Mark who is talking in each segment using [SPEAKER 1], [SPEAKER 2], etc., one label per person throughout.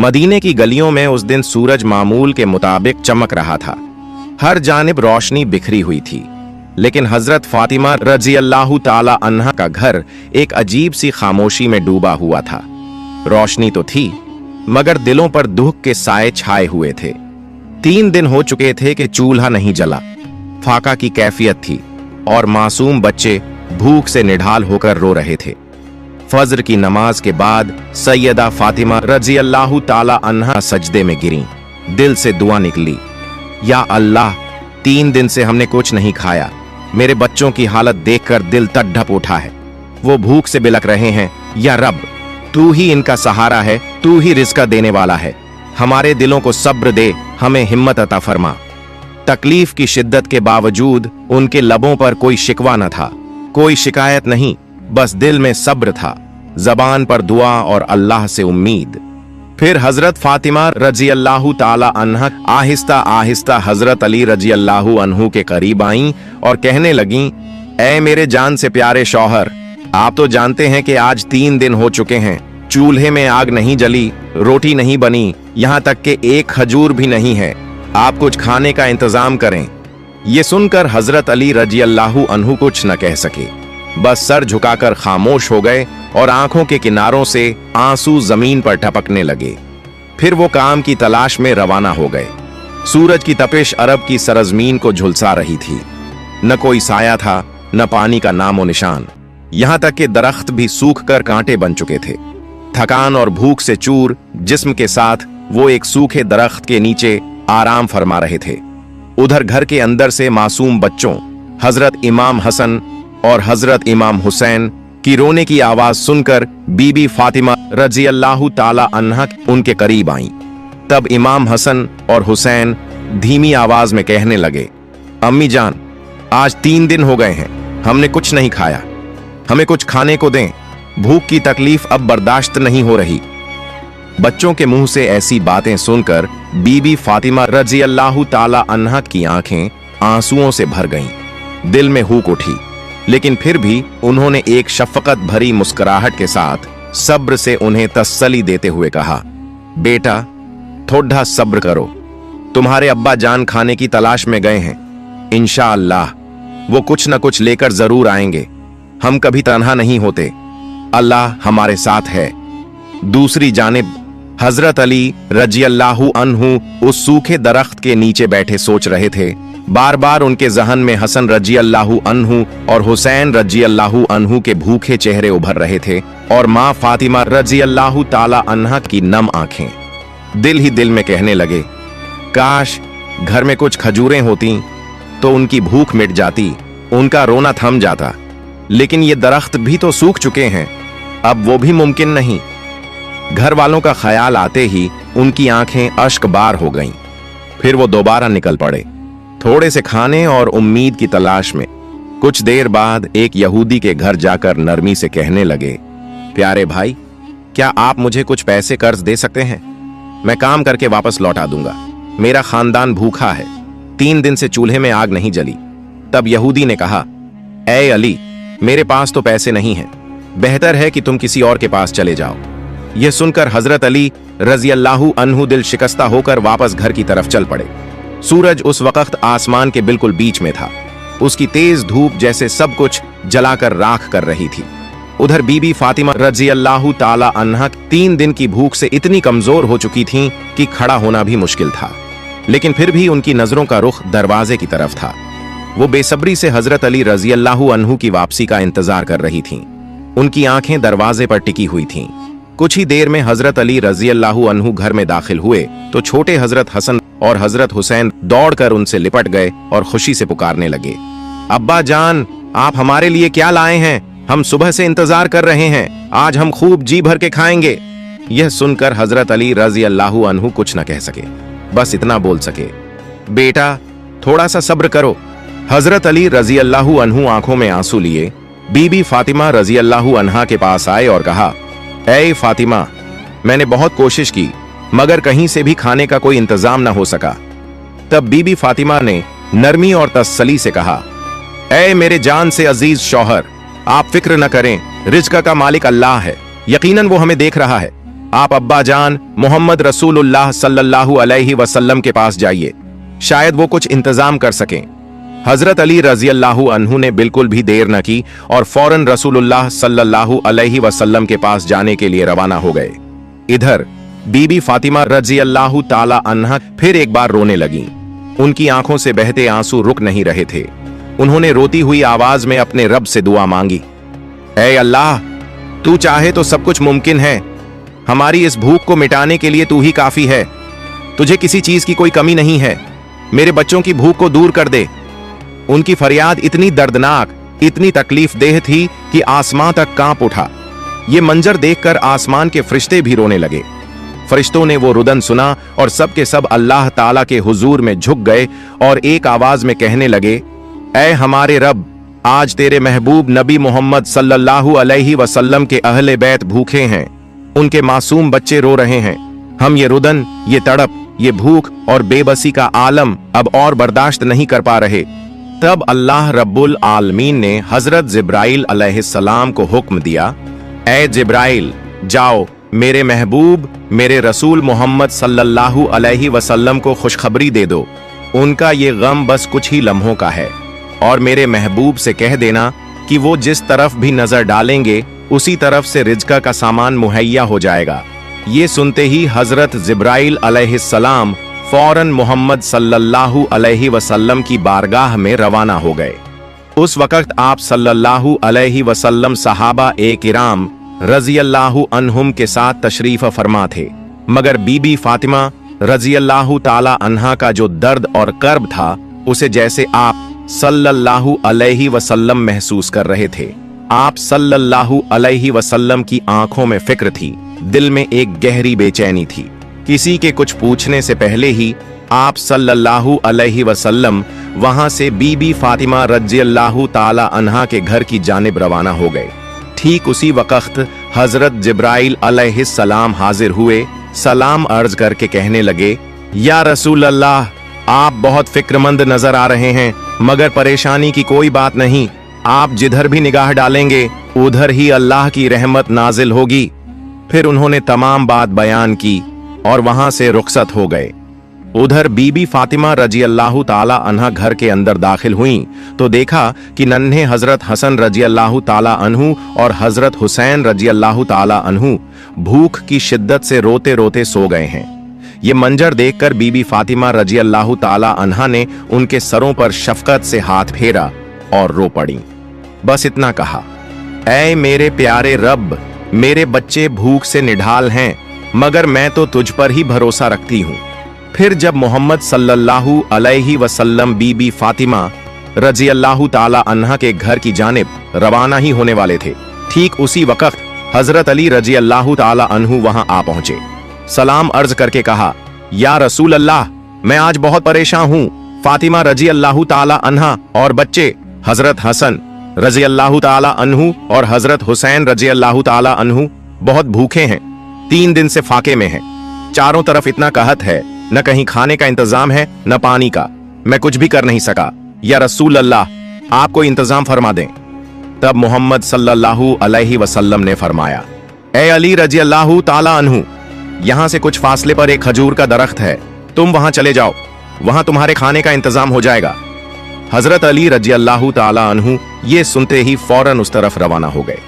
[SPEAKER 1] मदीने की गलियों में उस दिन सूरज मामूल के मुताबिक चमक रहा था। हर जानिब रोशनी बिखरी हुई थी, लेकिन हजरत फातिमा रजी अल्लाह ताला अन्हा का घर एक अजीब सी खामोशी में डूबा हुआ था। रोशनी तो थी, मगर दिलों पर दुख के साए छाए हुए थे। 3 दिन हो चुके थे कि चूल्हा नहीं जला, फाका की कैफियत थी और मासूम बच्चे भूख से निढाल होकर रो रहे थे। फज्र की नमाज के बाद सैयदा फातिमा रजी अल्लाह ताला अन्हा सजदे में गिरीं। दिल से दुआ निकली, या अल्लाह, 3 दिन से हमने कुछ नहीं खाया। मेरे बच्चों की हालत देखकर दिल तड़प उठा है। वो भूख से बिलक रहे हैं। या रब, तू ही इनका सहारा है, तू ही रिज़्क़ देने वाला है। हमारे दिलों को सब्र दे, हमें हिम्मत अता फरमा। तकलीफ की शिद्दत के बावजूद उनके लबों पर कोई शिकवा न था, कोई शिकायत नहीं, बस दिल में सब्र था, जबान पर दुआ और अल्लाह से उम्मीद। फिर हजरत फातिमा रजी अल्लाह ताला अन्हा आहिस्ता आहिस्ता हजरत अली रजी अल्लाह अन्हु के करीब आईं और कहने लगीं, ऐ मेरे जान से प्यारे शौहर, आप तो जानते हैं कि आज 3 दिन हो चुके हैं, चूल्हे में आग नहीं जली, रोटी नहीं बनी, यहाँ तक कि एक खजूर भी नहीं है। आप कुछ खाने का इंतजाम करें। ये सुनकर हजरत अली रजी अल्लाह अन्हु कुछ न कह सके, बस सर झुकाकर खामोश हो गए और आंखों के किनारों से आंसू जमीन पर टपकने लगे। फिर वो काम की तलाश में रवाना हो गए। सूरज की तपिश अरब की सरजमीन को झुलसा रही थी। न कोई साया था, न पानी का नामो निशान। यहाँ तक कि दरख्त भी सूख कर कांटे बन चुके थे। थकान और भूख से चूर जिस्म के साथ वो एक सूखे दरख्त के नीचे आराम फरमा रहे थे। उधर घर के अंदर से मासूम बच्चों हजरत इमाम हसन और हजरत इमाम हुसैन की रोने की आवाज सुनकर बीबी फातिमा रजी अल्लाह ताला अन्हा उनके करीब आईं। तब इमाम हसन और हुसैन धीमी आवाज में कहने लगे, अम्मी जान, आज 3 दिन हो गए हैं, हमने कुछ नहीं खाया, हमें कुछ खाने को दें, भूख की तकलीफ अब बर्दाश्त नहीं हो रही। बच्चों के मुंह से ऐसी बातें सुनकर बीबी फातिमा रजी अल्लाह ताला अन्हा की आंखें आंसुओं से भर गईं। दिल में हुक उठी, लेकिन फिर भी उन्होंने एक शफकत भरी मुस्कुराहट के साथ सब्र से उन्हें तसल्ली देते हुए कहा, बेटा, थोड़ा सब्र करो, तुम्हारे अब्बा जान खाने की तलाश में गए हैं, इंशाअल्लाह वो कुछ न कुछ लेकर जरूर आएंगे। हम कभी तन्हा नहीं होते, अल्लाह हमारे साथ है। दूसरी जानिब हजरत अली रजी अल्लाह अन्हु उस सूखे दरख्त के नीचे बैठे सोच रहे थे। बार बार उनके जहन में हसन रजी अल्लाह अन्हु और हुसैन रजी अल्लाह अन्हु के भूखे चेहरे उभर रहे थे और माँ फातिमा रजी अल्लाह ताला अन्हा की नम आंखें। दिल ही दिल में कहने लगे, काश घर में कुछ खजूरें होती तो उनकी भूख मिट जाती, उनका रोना थम जाता। लेकिन ये दरख्त भी तो सूख चुके हैं, अब वो भी मुमकिन नहीं। घर वालों का ख्याल आते ही उनकी आंखें अश्कबार हो गईं। फिर वो दोबारा निकल पड़े, थोड़े से खाने और उम्मीद की तलाश में। कुछ देर बाद एक यहूदी के घर जाकर नरमी से कहने लगे, प्यारे भाई, क्या आप मुझे कुछ पैसे कर्ज दे सकते हैं? मैं काम करके वापस लौटा दूंगा। मेरा खानदान भूखा है, 3 दिन से चूल्हे में आग नहीं जली। तब यहूदी ने कहा, ऐ अली, मेरे पास तो पैसे नहीं हैं, बेहतर है कि तुम किसी और के पास चले जाओ। यह सुनकर हजरत अली रजी अल्लाह अन्हु दिल शिकस्ता होकर वापस घर की तरफ चल पड़े। सूरज उस वक्त आसमान के बिल्कुल बीच में था। उसकी तेज धूप जैसे सब कुछ जलाकर राख कर रही थी। उधर बीबी फातिमा रजी अल्लाह ताला अन्हा 3 दिन की भूख से इतनी कमजोर हो चुकी थीं कि खड़ा होना भी मुश्किल था, लेकिन फिर भी उनकी नजरों का रुख दरवाजे की तरफ था। वो बेसब्री से हजरत अली रजी अल्लाह अन्हु की वापसी का इंतजार कर रही थीं। उनकी आंखें दरवाजे पर टिकी हुई थीं। कुछ ही देर में हजरत अली रजी अल्लाह अन्हु घर में दाखिल हुए तो छोटे हजरत हसन और हजरत हुसैन दौड़कर उनसे लिपट गए और खुशी से पुकारने लगे, अब्बा जान, आप हमारे लिए क्या लाए हैं? हम सुबह से इंतजार कर रहे हैं, आज हम खूब जी भर के खाएंगे। यह सुनकर हजरत अली रजी अल्लाह अन्हु कुछ न कह सके, बस इतना बोल सके, बेटा, थोड़ा सा सब्र करो। हजरत अली रजी अल्लाह अन्हु आंखों में आंसू लिए बीबी फातिमा रजी अल्लाह अन्हा के पास आए और कहा, ऐ फातिमा, मैंने बहुत कोशिश की मगर कहीं से भी खाने का कोई इंतजाम न हो सका। तब बीबी फातिमा ने नरमी और तसल्ली से कहा, ऐ मेरे जान से अजीज शौहर, आप फिक्र न करें, रिज़्क़ का मालिक अल्लाह है, यकीनन वो हमें देख रहा है। आप अब्बा जान मोहम्मद रसूलुल्लाह सल्लल्लाहु अलैहि वसल्लम के पास जाइए, शायद वो कुछ इंतजाम कर सकें। हजरत अली रजी अल्लाहु अन्हु ने बिल्कुल भी देर न की और फौरन रसूलुल्लाह सल्लल्लाहु अलैहि वसल्लम के पास जाने के लिए रवाना हो गए। इधर बीबी फातिमा रजी अल्लाहु ताला अन्हा फिर एक बार रोने लगी। उनकी आंखों से बहते आंसू रुक नहीं रहे थे। उन्होंने रोती हुई आवाज में अपने रब से दुआ मांगी, ऐ अल्लाह, तू चाहे तो सब कुछ मुमकिन है। हमारी इस भूख को मिटाने के लिए तू ही काफी है। तुझे किसी चीज की कोई कमी नहीं है। मेरे बच्चों की भूख को दूर कर दे। उनकी फरियाद इतनी दर्दनाक, इतनी तकलीफ देह थी कि आसमां तक कांप उठा। ये मंजर देखकर आसमान के फरिश्ते भी रोने लगे। फरिश्तों ने वो रुदन सुना और सब के सब अल्लाह ताला के हुजूर में झुक गए और एक आवाज में कहने लगे, ऐ हमारे रब, आज तेरे महबूब नबी मोहम्मद सल्लल्लाहु अलैहि वसल्लम के अहले बैत भूखे हैं। उनके मासूम बच्चे रो रहे हैं। हम ये रुदन, ये तड़प, ये भूख और बेबसी का आलम अब और बर्दाश्त नहीं कर पा रहे। तब अल्लाह रब्बुल आलमीन ने हजरत जिब्राइल अलैहिस्सलाम को हुक्म दिया, ऐ जिब्राइल, जाओ मेरे महबूब, मेरे रसूल मोहम्मद सल्लल्लाहु अलैहि वसल्लम को खुशखबरी दे दो। उनका ये गम बस कुछ ही लम्हों का है और मेरे महबूब से कह देना कि वो जिस तरफ भी नजर डालेंगे उसी तरफ से रिज्क का सामान मुहैया हो जाएगा। ये सुनते ही हजरत जिब्राइल अलैहिस्सलाम फौरन मोहम्मद सल्लल्लाहु अलैहि वसल्लम की बारगाह में रवाना हो गए। उस वक्त आप सल्लल्लाहु अलैहि वसल्लम सहाबा ए किराम रजी अल्लाहु अन्हुम के साथ तशरीफ फरमा थे, मगर बीबी फातिमा रजी अल्लाहु ताला अन्हा का जो दर्द और कर्ब था उसे जैसे आप सल्लल्लाहु अलैहि वसल्लम महसूस कर रहे थे। आप सल्लल्लाहु अलैहि वसल्लम की आंखों में फिक्र थी, दिल में एक गहरी बेचैनी थी। किसी के कुछ पूछने से पहले ही आप सल्लल्लाहु अलैहि वसल्लम वहां से बीबी फातिमा रज़ियल्लाहु ताला अन्हा के घर की जानिब रवाना हो गए। ठीक उसी वक्त हजरत जिब्राइल अलैहिस्सलाम हाजिर हुए, सलाम अर्ज करके कहने लगे, या रसूल अल्लाह, आप बहुत फिक्रमंद नजर आ रहे हैं, मगर परेशानी की कोई बात नहीं। आप जिधर भी निगाह डालेंगे उधर ही अल्लाह की रहमत नाजिल होगी। फिर उन्होंने तमाम बात बयान की और वहां से रुखसत हो गए। उधर बीबी फातिमा रजी अल्लाहु ताला अन्हा घर के अंदर दाखिल हुईं तो देखा कि नन्हे हजरत हसन रजी अल्लाहु ताला अन्हु और हजरत हुसैन रजी अल्लाहु ताला अन्हु भूख की शिद्दत से रोते रोते सो गए हैं। ये मंजर देखकर बीबी फातिमा रजी अल्लाहु ताला अन्हा ने उनके सरों पर शफकत से हाथ फेरा और रो पड़ी। बस इतना कहा, ऐ मेरे प्यारे रब, मेरे बच्चे भूख से निढाल हैं, मगर मैं तो तुझ पर ही भरोसा रखती हूँ। फिर जब मोहम्मद सल्लल्लाहु अलैहि वसल्लम बीबी फातिमा रजी अल्लाहु ताला अन्हा के घर की जानिब रवाना ही होने वाले थे, ठीक उसी वक्त हजरत अली रजी अल्लाहु ताला अन्हु वहां आ पहुंचे। सलाम अर्ज करके कहा, या रसूल अल्लाह, मैं आज बहुत परेशान हूँ। फातिमा रजी अल्लाहु ताला अन्हा और बच्चे हजरत हसन रजी अल्लाहु ताला अन्हु और हजरत हुसैन रजी अल्लाहु ताला अन्हु बहुत भूखे हैं, 3 दिन से फाके में हैं। चारों तरफ इतना कहत है, न कहीं खाने का इंतजाम है न पानी का। मैं कुछ भी कर नहीं सका। या रसूल अल्लाह, आप कोई इंतजाम फरमा दें। तब मोहम्मद सल्लल्लाहु अलैहि वसल्लम ने फरमाया, ए अली रजी अल्लाहु ताला अन्हु, यहां से कुछ फासले पर एक खजूर का दरख्त है, तुम वहां चले जाओ, वहां तुम्हारे खाने का इंतजाम हो जाएगा। हजरत अली रजी अल्लाहु ताला अन्हु ये सुनते ही फौरन उस तरफ रवाना हो गए।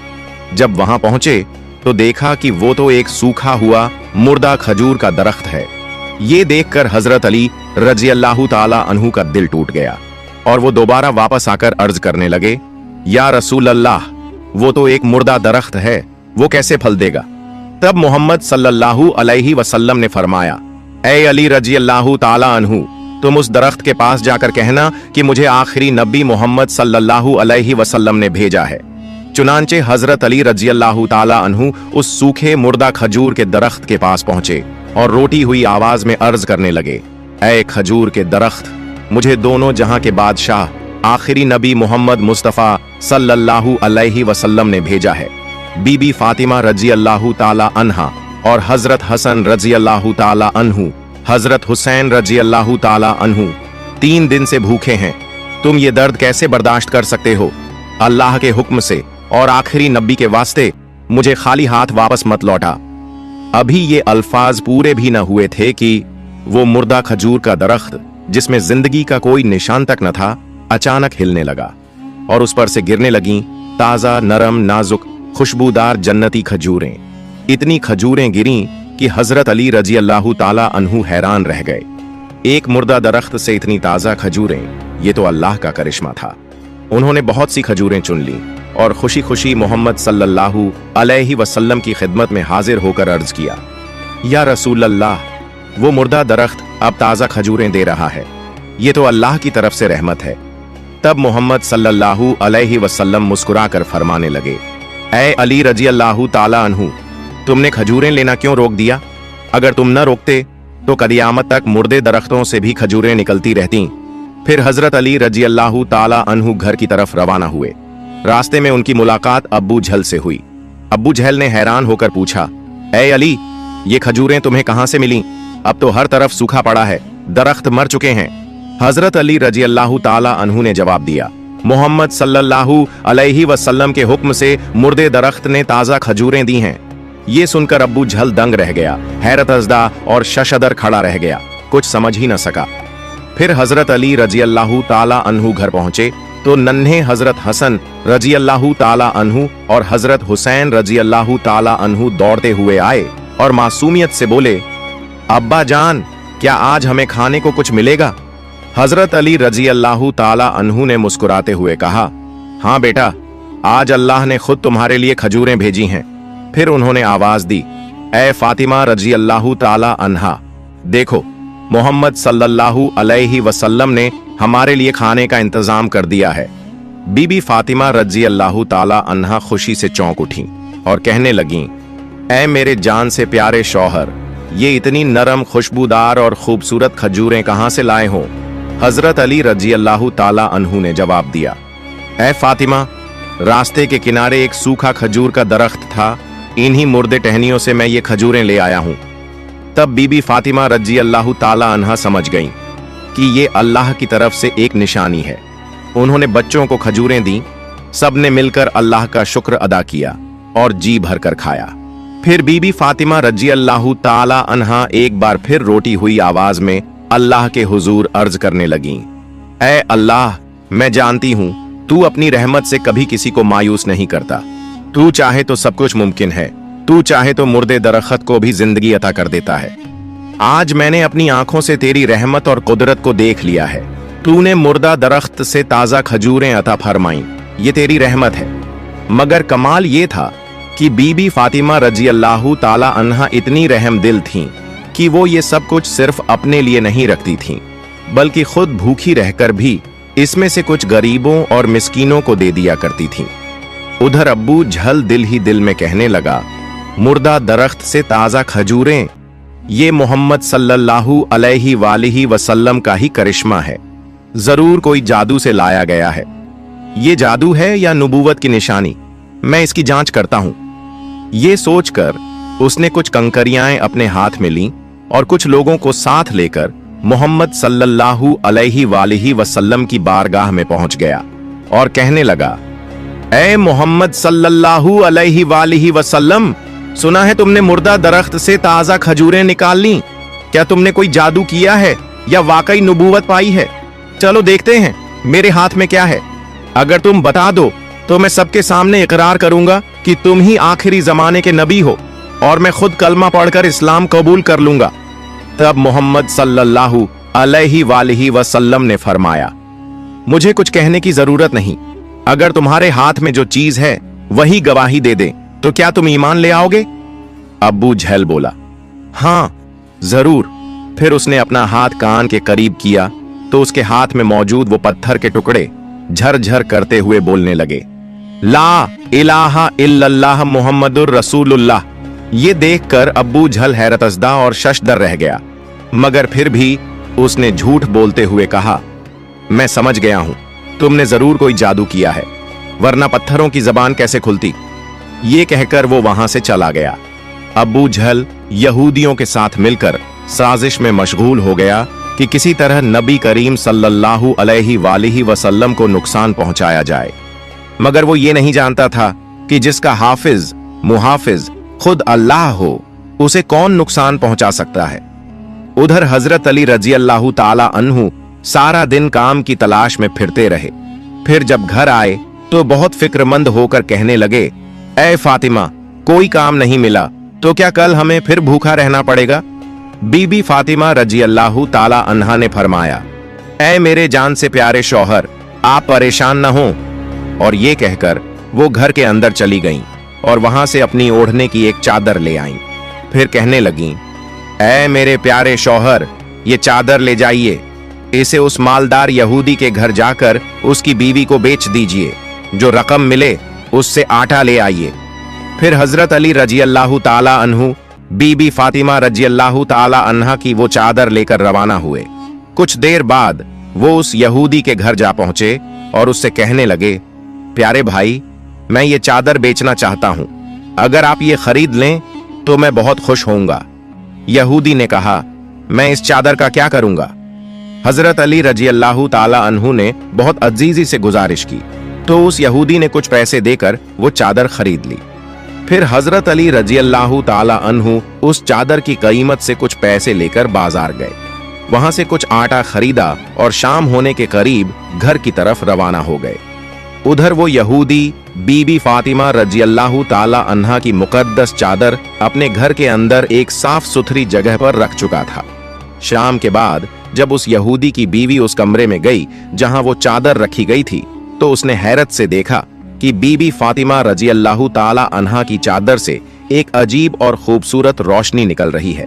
[SPEAKER 1] जब वहां पहुंचे तो देखा कि वो तो एक सूखा हुआ मुर्दा खजूर का दरख्त है। ये देखकर हजरत अली रजी अल्लाहु ताला अन्हु का दिल टूट गया और वो दोबारा वापस आकर अर्ज करने लगे, या रसूल अल्लाह, वो तो एक मुर्दा दरख्त है, वो कैसे फल देगा। तब मोहम्मद सल्लल्लाहु अलैहि वसल्लम ने फरमाया, ए अली रजी अल्लाहु ताला अन्हु, तुम उस दरख्त के पास जाकर कहना कि मुझे आखिरी नबी मोहम्मद सल्लल्लाहु अलैहि वसल्लम ने भेजा है। चुनांचे हजरत अली रजी अल्लाहु ताला अन्हु उस सूखे मुर्दा खजूर के दरख्त के पास पहुंचे और रोटी हुई आवाज में अर्ज करने लगे, ऐ खजूर के दरख्त, मुझे दोनों जहां के बादशाह आखिरी नबी मोहम्मद मुस्तफा सल्लल्लाहु अलैहि वसल्लम ने भेजा है। बीबी फातिमा रजी अल्लाहु ताला अन्हा और हजरत हसन रजी अल्लाहु ताला अन्हु, हजरत हुसैन रजी अल्लाहु ताला अन्हु 3 दिन से भूखे हैं। तुम ये दर्द कैसे बर्दाश्त कर सकते हो। अल्लाह के हुक्म से और आखिरी नबी के वास्ते मुझे खाली हाथ वापस मत लौटा। अभी ये अल्फाज पूरे भी न हुए थे कि वो मुर्दा खजूर का दरख्त, जिसमें जिंदगी का कोई निशान तक न था, अचानक हिलने लगा और उस पर से गिरने लगीं ताजा, नरम, नाजुक, खुशबूदार जन्नती खजूरें। इतनी खजूरें गिरीं कि हजरत अली रजी अल्लाह ताला अन्हु हैरान रह गए। एक मुर्दा दरख्त से इतनी ताजा खजूरें, ये तो अल्लाह का करिश्मा था। उन्होंने बहुत सी खजूरें चुन ली और खुशी खुशी मोहम्मद सल्लल्लाहु अलैहि वसल्लम की खिदमत में हाजिर होकर अर्ज किया, या रसूल अल्लाह, वो मुर्दा दरख्त अब ताजा खजूरें दे रहा है, ये तो अल्लाह की तरफ से रहमत है। तब मोहम्मद सल्लल्लाहु अलैहि वसल्लम मुस्कुराकर फरमाने लगे, ऐ अली रजी अल्लाह ताला अन्हु, तुमने खजूरें लेना क्यों रोक दिया? अगर तुम न रोकते तो कदियामत तक मुर्दे दरख्तों से भी खजूरें निकलती रहतीं। फिर हजरत अली रजी अल्लाह ताला अन्हु घर की तरफ रवाना हुए। रास्ते में उनकी मुलाकात अब्बू जहल से हुई। अब्बू जहल ने हैरान होकर पूछा, ऐ अली, ये खजूरें तुम्हें कहां से मिली? अब तो हर तरफ सूखा पड़ा है, दरख्त मर चुके हैं। हजरत अली रजी अल्लाह ताला अन्हु ने जवाब दिया, मोहम्मद सल्लल्लाहु अलैहि वसल्लम के हुक्म से मुर्दे दरख्त ने ताजा खजूरें दी हैं। ये सुनकर अब्बू जहल दंग रह गया, हैरत अज़दा और शशदर खड़ा रह गया, कुछ समझ ही न सका। फिर हजरत अली रजी अल्लाह ताला अन्हु घर पहुंचे तो नन्हे हजरत हसन रजी अल्लाह ताला अन्हु और हजरत हुसैन रजी अल्लाह ताला अन्हु दौड़ते हुए आए और मासूमियत से बोले, अब्बा जान, क्या आज हमें खाने को कुछ मिलेगा? हजरत अली रजी अल्लाह ताला अन्हु ने मुस्कुराते हुए कहा, हाँ बेटा, आज अल्लाह ने खुद तुम्हारे लिए खजूरें भेजी हैं। फिर उन्होंने आवाज दी, ऐ फातिमा रजी अल्लाह ताला अन्हा, देखो मोहम्मद सल्लल्लाहु अलैहि वसल्लम ने हमारे लिए खाने का इंतजाम कर दिया है। बीबी फातिमा रजी अल्लाह ताला अन्हा खुशी से चौंक उठी और कहने लगीं, ऐ मेरे जान से प्यारे शौहर, ये इतनी नरम, खुशबूदार और खूबसूरत खजूरें कहां से लाए हो? हजरत अली रजी अल्लाह ताला अन्हु ने जवाब दिया, ऐ फातिमा, रास्ते के किनारे एक सूखा खजूर का दरख्त था, इन्हीं मुर्दे टहनियों से मैं ये खजूरें ले आया हूं। तब बीबी फातिमा रजी अल्लाह ताला अन्हा समझ गईं कि ये अल्लाह की तरफ से एक निशानी है। उन्होंने बच्चों को खजूरें दी, सबने मिलकर अल्लाह का शुक्र अदा किया और जी भरकर खाया। फिर बीबी फातिमा रजी अल्लाह ताला अन्हा एक बार फिर रोटी हुई आवाज में अल्लाह के हुजूर अर्ज करने लगीं, ऐ अल्लाह, मैं जानती हूं तू अपनी रहमत से कभी किसी को मायूस नहीं करता। तू चाहे तो सब कुछ मुमकिन है, तू चाहे तो मुर्दे दरख्त को भी जिंदगी अता कर देता है। आज मैंने अपनी आंखों से तेरी रहमत और कुदरत को देख लिया है। तूने मुर्दा दरख्त से ताजा खजूरें अता फरमाई, ये तेरी रहमत है। मगर कमाल ये था कि बीबी फातिमा रजी अल्लाह ताला अन्हा इतनी रहम दिल थीं कि वो ये सब कुछ सिर्फ अपने लिए नहीं रखती थीं, बल्कि खुद भूखी रहकर भी इसमें से कुछ गरीबों और मिस्कीनों को दे दिया करती थीं। उधर अब्बू जहल दिल ही दिल में कहने लगा, मुर्दा दरख्त से ताजा खजूरें, ये मोहम्मद सल्लल्लाहु अलैहि वालिहि वसल्लम का ही करिश्मा है। जरूर कोई जादू से लाया गया है। ये जादू है या नबूवत की निशानी, मैं इसकी जांच करता हूं। ये सोचकर उसने कुछ कंकरियां अपने हाथ में लीं और कुछ लोगों को साथ लेकर मोहम्मद सल्लल्लाहु अलैहि वालिहि वसल्लम की बारगाह में पहुंच गया और कहने लगा, ऐ मोहम्मद सल्लल्लाहु अलैहि वालिहि वसल्लम, सुना है तुमने मुर्दा दरख्त से ताजा खजूरें निकाल ली। क्या तुमने कोई जादू किया है या वाकई नबूवत पाई है? चलो देखते हैं मेरे हाथ में क्या है। अगर तुम बता दो तो मैं सबके सामने इकरार करूंगा कि तुम ही आखिरी जमाने के नबी हो और मैं खुद कलमा पढ़कर इस्लाम कबूल कर लूंगा। तब मोहम्मद सल्लल्लाहु अलैहि वालिहि वसल्लम ने फरमाया, मुझे कुछ कहने की जरूरत नहीं। अगर तुम्हारे हाथ में जो चीज है वही गवाही दे दे तो क्या तुम ईमान ले आओगे? अब्बू जहल बोला, हाँ जरूर। फिर उसने अपना हाथ कान के करीब किया तो उसके हाथ में मौजूद वो पत्थर के टुकड़े झरझर करते हुए बोलने लगे, ला इलाहा इल्लल्लाह मुहम्मदुर रसूलुल्लाह। ये देखकर अब्बू जहल हैरतज़दा और शशदर रह गया, मगर फिर भी उसने झूठ बोलते हुए कहा, मैं समझ गया हूं, तुमने जरूर कोई जादू किया है, वरना पत्थरों की जबान कैसे खुलती। ये कहकर वो वहां से चला गया। अब्बू जहल यहूदियों के साथ मिलकर साजिश में मशगूल हो गया कि किसी तरह नबी करीम सल्लल्लाहु अलैहि वालिहि वसल्लम को नुकसान पहुंचाया जाए। मगर वो ये नहीं जानता था कि जिसका हाफिज मुहाफिज खुद अल्लाह हो, उसे कौन नुकसान पहुंचा सकता है। उधर हजरत अली रजी अल्लाह ताला अन्हु सारा दिन काम की तलाश में फिरते रहे। फिर जब घर आए तो बहुत फिक्रमंद होकर कहने लगे, ऐ फातिमा, कोई काम नहीं मिला तो क्या कल हमें फिर भूखा रहना पड़ेगा। बीबी फातिमा रजी अल्लाह ताला अन्हा ने फरमाया, ऐ मेरे जान से प्यारे शौहर, आप परेशान न हो। और ये कहकर वो घर के अंदर चली गईं और वहां से अपनी ओढ़ने की एक चादर ले आईं। फिर कहने लगीं, ऐ मेरे प्यारे शौहर, ये चादर ले जाइए, इसे उस मालदार यहूदी के घर जाकर उसकी बीवी को बेच दीजिए, जो रकम मिले उससे आटा ले आइए। फिर हजरत अली रजी अल्लाह ताला अन्हु बीबी फातिमा रजी अल्लाह ताला अन्हा की वो चादर लेकर रवाना हुए। कुछ देर बाद वो उस यहूदी के घर जा पहुंचे और उससे कहने लगे, प्यारे भाई, मैं ये चादर बेचना चाहता हूं, अगर आप ये खरीद लें तो मैं बहुत खुश होऊंगा। यहूदी ने कहा, मैं इस चादर का क्या करूंगा। हजरत अली रजी अल्लाह ताला अन्हु ने बहुत अजीजी से गुजारिश की तो उस यहूदी ने कुछ पैसे देकर वो चादर खरीद ली। फिर हजरत अली रजी अल्लाह ताला अन्हु उस चादर की कीमत से कुछ पैसे लेकर बाजार गए, वहां से कुछ आटा खरीदा और शाम होने के करीब घर की तरफ रवाना हो गए। उधर वो यहूदी बीबी फातिमा रजी अल्लाह ताला अन्हा की मुकद्दस चादर अपने घर के अंदर एक साफ सुथरी जगह पर रख चुका था। शाम के बाद जब उस यहूदी की बीवी उस कमरे में गई जहां वो चादर रखी गई थी तो उसने हैरत से देखा कि बीबी फातिमा रजी अल्लाह ताला अन्हा की चादर से एक अजीब और खूबसूरत रोशनी निकल रही है।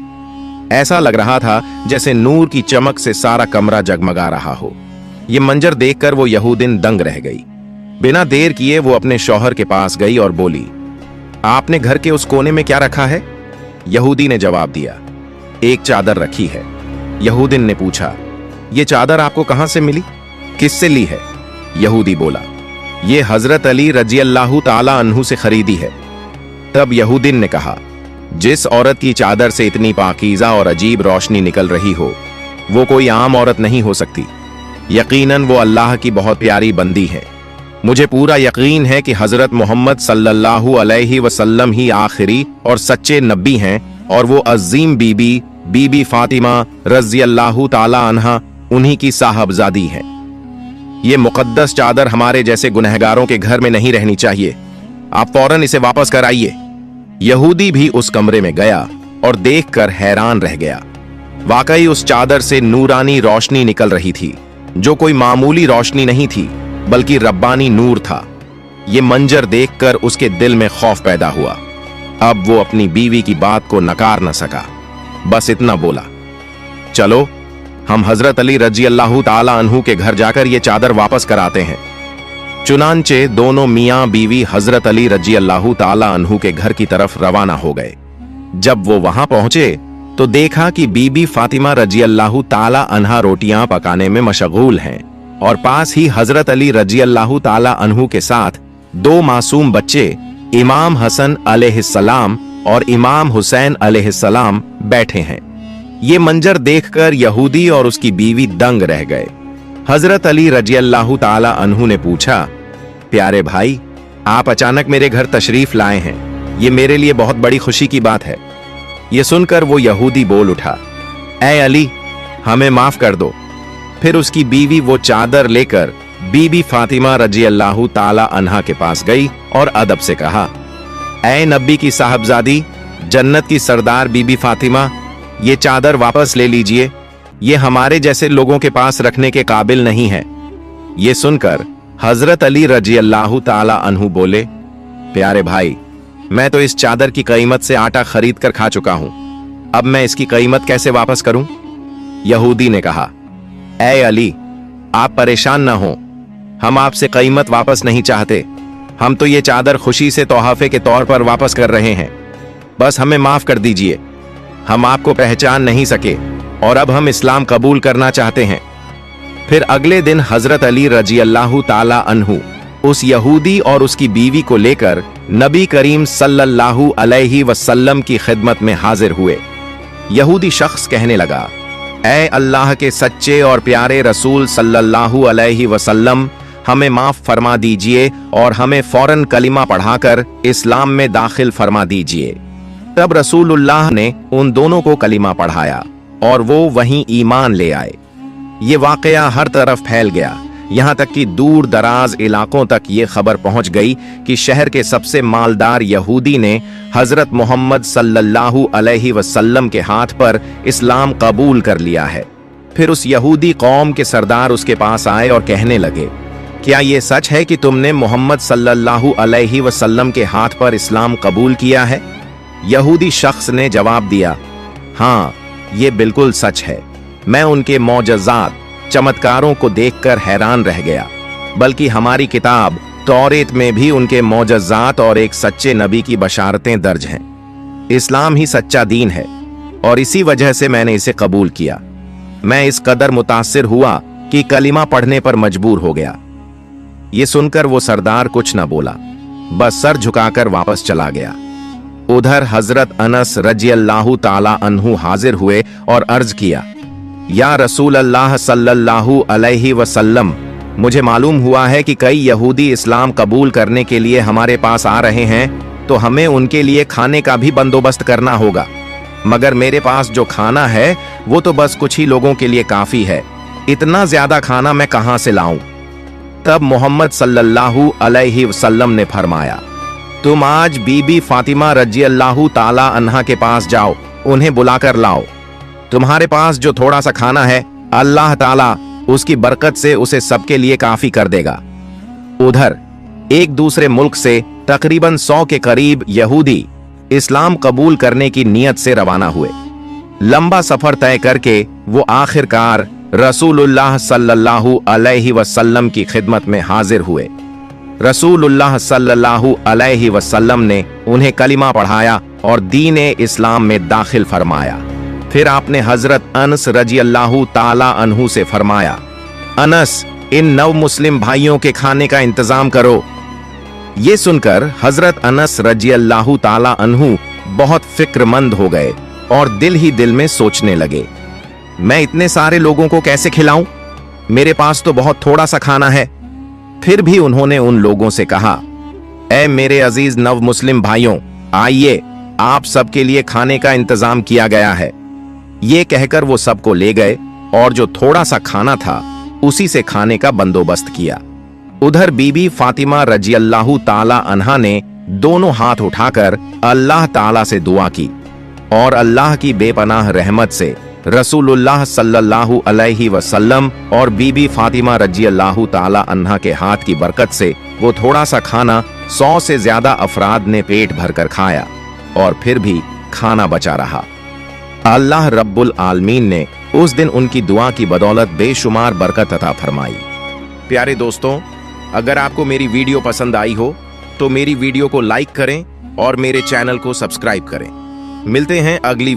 [SPEAKER 1] ऐसा लग रहा था जैसे नूर की चमक से सारा कमरा जगमगा रहा हो। ये मंजर देखकर वो यहूदिन दंग रह गई। बिना देर किए वो अपने शौहर के पास गई और बोली, आपने घर के उस कोने में क्या रखा है। यहूदी ने जवाब दिया, एक चादर रखी है। यहूदिन ने पूछा, ये चादर आपको कहां से मिली, किससे ली है। यहूदी बोला, ये हजरत अली रजी अल्लाह ताला अन्हु से खरीदी है। तब यहूदिन ने कहा, जिस औरत की चादर से इतनी पाकीज़ा और अजीब रोशनी निकल रही हो वो कोई आम औरत नहीं हो सकती। यकीनन वो अल्लाह की बहुत प्यारी बंदी है। मुझे पूरा यकीन है कि हजरत मोहम्मद सल्लल्लाहु अलैहि वसल्लम ही आखिरी और सच्चे नबी हैं और वो अजीम बीबी बीबी फातिमा रजी अल्लाह ताला अन्हा उन्हीं की साहबजादी है। ये मुकद्दस चादर हमारे जैसे गुनहगारों के घर में नहीं रहनी चाहिए, आप फौरन इसे वापस कराइए। यहूदी भी उस कमरे में गया और देखकर हैरान रह गया। वाकई उस चादर से नूरानी रोशनी निकल रही थी, जो कोई मामूली रोशनी नहीं थी बल्कि रब्बानी नूर था। ये मंजर देखकर उसके दिल में खौफ पैदा हुआ। अब वो अपनी बीवी की बात को नकार न सका, बस इतना बोला, चलो हम हजरत अली रजी अल्लाह ताला अन्हु के घर जाकर ये चादर वापस कराते हैं। चुनांचे दोनों मियां बीवी हजरत अली रजी अल्लाह ताला अन्हु के घर की तरफ रवाना हो गए। जब वो वहां पहुंचे तो देखा कि बीबी फातिमा रजी अल्लाह ताला अन्हा रोटियां पकाने में मशगूल हैं और पास ही हजरत अली रजी अल्लाह ताला अन्हु के साथ दो मासूम बच्चे इमाम हसन अलैहिस्सलाम और इमाम हुसैन अलैहिस्सलाम बैठे हैं। ये मंजर देखकर यहूदी और उसकी बीवी दंग रह गए। हजरत अली रजी अल्लाह ताला अन्हु ने पूछा, प्यारे भाई, आप अचानक मेरे घर तशरीफ लाए हैं, ये मेरे लिए बहुत बड़ी खुशी की बात है। ये सुनकर वो यहूदी बोल उठा, ऐ अली, हमें माफ कर दो। फिर उसकी बीवी वो चादर लेकर बीबी फातिमा रजी अल्लाह ताला अन्हा के पास गई और अदब से कहा, ऐ नबी की साहबजादी, जन्नत की सरदार बीबी फातिमा, ये चादर वापस ले लीजिए, ये हमारे जैसे लोगों के पास रखने के काबिल नहीं है। ये सुनकर हजरत अली रजी अल्लाह ताला अन्हु बोले, प्यारे भाई, मैं तो इस चादर की कीमत से आटा खरीद कर खा चुका हूं, अब मैं इसकी कीमत कैसे वापस करूं। यहूदी ने कहा, ऐ अली, आप परेशान ना हो, हम आपसे कीमत वापस नहीं चाहते, हम तो ये चादर खुशी से तोहफे के तौर पर वापस कर रहे हैं, बस हमें माफ कर दीजिए, हम आपको पहचान नहीं सके और अब हम इस्लाम कबूल करना चाहते हैं। फिर अगले दिन हजरत अली रजी अल्लाह ताला अन्हु उस यहूदी और उसकी बीवी को लेकर नबी करीम सल्लल्लाहु अलैहि वसल्लम की खिदमत में हाजिर हुए। यहूदी शख्स कहने लगा, ऐ अल्लाह के सच्चे और प्यारे रसूल सल्लल्लाहु अलैहि वसल्लम, हमें माफ फरमा दीजिए और हमें फौरन कलिमा पढ़ाकर इस्लाम में दाखिल फरमा दीजिए। तब रसूलुल्लाह ने उन दोनों को कलिमा पढ़ाया और वो वहीं ईमान ले आए। ये वाकया हर तरफ फैल गया, यहाँ तक कि दूर दराज इलाकों तक ये खबर पहुंच गई कि शहर के सबसे मालदार यहूदी ने हजरत मोहम्मद सल्लल्लाहु अलैहि वसल्लम के हाथ पर इस्लाम कबूल कर लिया है। फिर उस यहूदी कौम के सरदार उसके पास आए और कहने लगे, क्या ये सच है कि तुमने मोहम्मद सल्लल्लाहु अलैहि वसल्लम के हाथ पर इस्लाम कबूल किया है? यहूदी शख्स ने जवाब दिया, हाँ, ये बिल्कुल सच है। मैं उनके मौजज़ात, चमत्कारों को देखकर हैरान रह गया। बल्कि हमारी किताब तौरेत में भी उनके मौजज़ात और एक सच्चे नबी की बशारतें दर्ज हैं। इस्लाम ही सच्चा दीन है और इसी वजह से मैंने इसे कबूल किया। मैं इस कदर मुतासिर हुआ कि कलिमा पढ़ने पर मजबूर हो गया। ये सुनकर वो सरदार कुछ न बोला, बस सर झुकाकर वापस चला गया। उधर हजरत अनस रज़ियल्लाहु ताला अन्हु हाजिर हुए और अर्ज किया, या रसूल अल्लाह सल्लल्लाहु अलैहि वसल्लम, मुझे मालूम हुआ है कि कई यहूदी इस्लाम कबूल करने के लिए हमारे पास आ रहे हैं, तो हमें उनके लिए खाने का भी बंदोबस्त करना होगा। मगर मेरे पास जो खाना है वो तो बस कुछ ही लोगों के लिए काफी है। इतना ज्यादा खाना मैं कहां से लाऊं? तब मोहम्मद सल्लल्लाहु अलैहि वसल्लम ने फरमाया, तुम आज बीबी फातिमा रज़ियल्लाहु ताला अन्हा के पास जाओ, उन्हें बुलाकर लाओ। तुम्हारे पास जो थोड़ा सा खाना है, अल्लाह ताला उसकी बरकत से उसे सबके लिए काफी कर देगा। उधर एक दूसरे मुल्क से तकरीबन 100 के करीब यहूदी इस्लाम कबूल करने की नीयत से रवाना हुए। लंबा सफर तय करके वो आखिरकार रसूलुल्लाह सल्लल्लाहु अलैहि वसल्लम की खिदमत में हाजिर हुए। रसूलुल्लाह सल्लल्लाहु अलैहि वसल्लम ने उन्हें कलिमा पढ़ाया और दीन इस्लाम में दाखिल फरमाया। फिर आपने हजरत अनस रज़ियल्लाहु ताला अन्हु से फरमाया, अनस, इन नव मुस्लिम भाइयों के खाने का इंतजाम करो। ये सुनकर हजरत अनस रज़ियल्लाहु ताला अन्हु बहुत फिक्रमंद हो गए और दिल ही दिल में सोचने लगे, मैं इतने सारे लोगों को कैसे खिलाऊं? मेरे पास तो बहुत थोड़ा सा खाना है। फिर भी उन्होंने उन लोगों से कहा, ऐ मेरे अजीज नव मुस्लिम भाइयों, आइए, आप सबके लिए खाने का इंतजाम किया गया है। ये कहकर वो सबको ले गए और जो थोड़ा सा खाना था उसी से खाने का बंदोबस्त किया। उधर बीबी फातिमा रज़ियल्लाहु ताला अन्हा ने दोनों हाथ उठाकर अल्लाह ताला से दुआ की और अल्लाह की बेपनाह रहमत से रसूलुल्लाह सल्लल्लाहु अलैहि वसल्लम और बीबी फातिमा रज़ियल्लाहु ताला अन्हा के हाथ की बरकत से वो थोड़ा सा खाना 100 से ज्यादा अफराद ने पेट भरकर खाया और फिर भी खाना बचा रहा। अल्लाह रब्बुल आलमीन ने उस दिन उनकी दुआ की बदौलत बेशुमार बरकत अता फरमाई। प्यारे दोस्तों, अगर आपको मेरी वीडियो पसंद आई हो तो मेरी वीडियो को लाइक करें और मेरे चैनल को सब्सक्राइब करें। मिलते हैं अगली